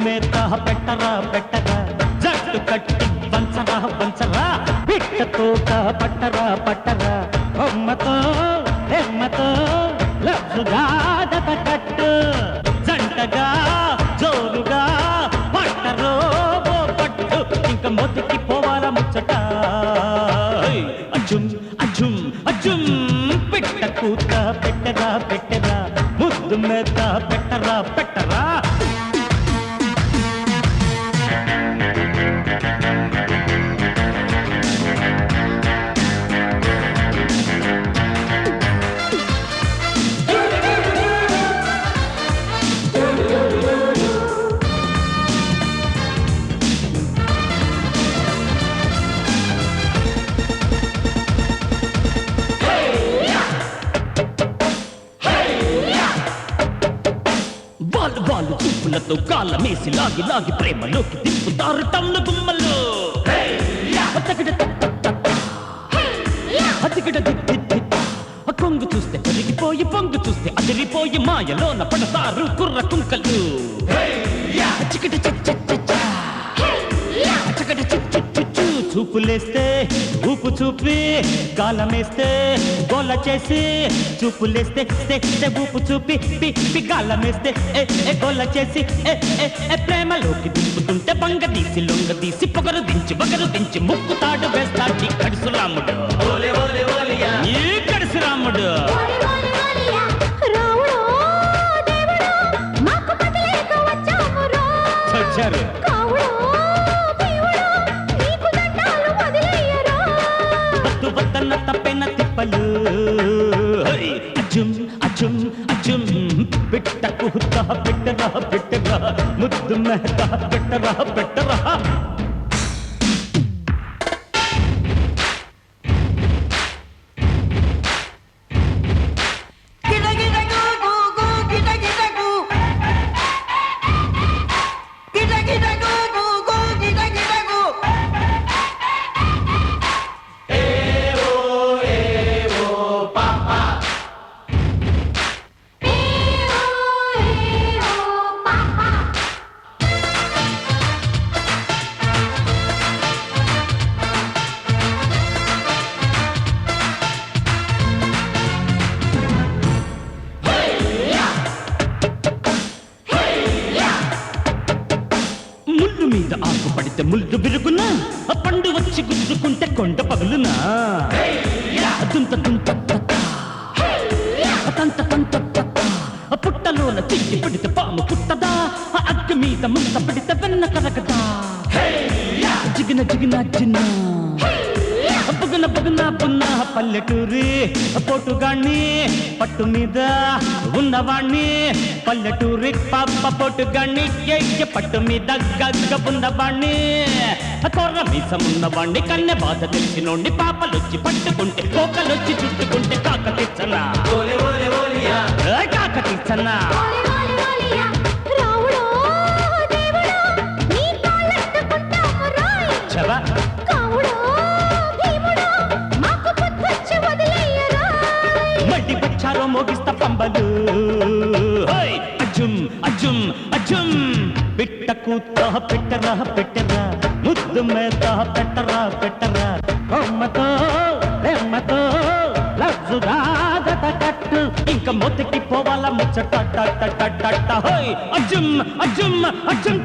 మేత పెట్టరా పెట్టరా జట్టు కట్టి వంచరా వంచరా పిట్టతోక పట్టరా పట్టరా బొమ్మతో ఎమ్మతో లవ్వుగా కట్టు జంటగా జోరుగా పట్టరో పట్టు ఇంక మొదటికి పోవాల ముచ్చట అజుం అజుం అజుం పిట్ట కూత పెట్టరా పెట్టరా ముద్దు మేత పెట్టరా పెట్టరా వాళ్ళు చూపులతో కాలమేసి లాగి లాగి ప్రేమలోకి దింపుతారు టమ్ము గుమ్మలు కొంగు చూస్తే పెరిగిపోయి పొంగు చూస్తే అదిరిపోయి మాయలోన పడతారు కుర్ర కుంకలు చికటి చూపులేస్తే ఊపు చూపి గాలమేస్తే గోల చేసి చూపులేస్తే ఊపు చూపి గాలమేస్తే గోల చేసి ప్రేమలోకి దింపుతుంటే బంగ తీసి లొంగ తీసి పొగరు దించి ముక్కుతాడు వేస్తాడు కడుసురాముడు ఈ కడుసురాముడు వచ్చారు తప్పిన తిప్పలు అజుం అజుం అజుం పిట్ట కూత పెట్టరా పెట్టరా ముద్దు మెహత పెట్టరా పెట్టరా మీద ఆకు పడితే ముళ్ళు విరుగునా పండు వచ్చి గుద్దుకుంటే కొండ పగులునా దుంత దుంత తంత తంత పుట్టలోన చెయ్యి పడితే పాము పుట్టదా అగ్గి మీద ముంత పడితే వెన్న కరగదా జిగిన జిగిన జిన్న బుగున బుగున పున్న పల్లెటూరి పోటుగాణ్ణి పట్టు మీద ఉన్నవాణ్ణి పల్లెటూరి పాప పోటుగాణ్ణి పట్టు మీద గగ్గ ఉన్నవాణ్ణి కొర్ర మీసమున్నవాణ్ణి కన్నె బాధ తెలిసినోండి పాపలొచ్చి పట్టుకుంటే కోకలొచ్చి చుట్టుకుంటే కాక తెచ్చనా కాక తెచ్చనా చవా మళ్ళీ వచ్చారో మోగిస్తా పంబలు అజుం అజుం అజుం పిట్ట కూత పెట్టరా పెట్టరా ముద్దు మేత పెట్టరా పెట్టరా బొమ్మతో రెమ్మతో లవ్వుగా కట్టు ఇంక మొదటికి పోవాల ముచ్చట అజుం అజుం అజుం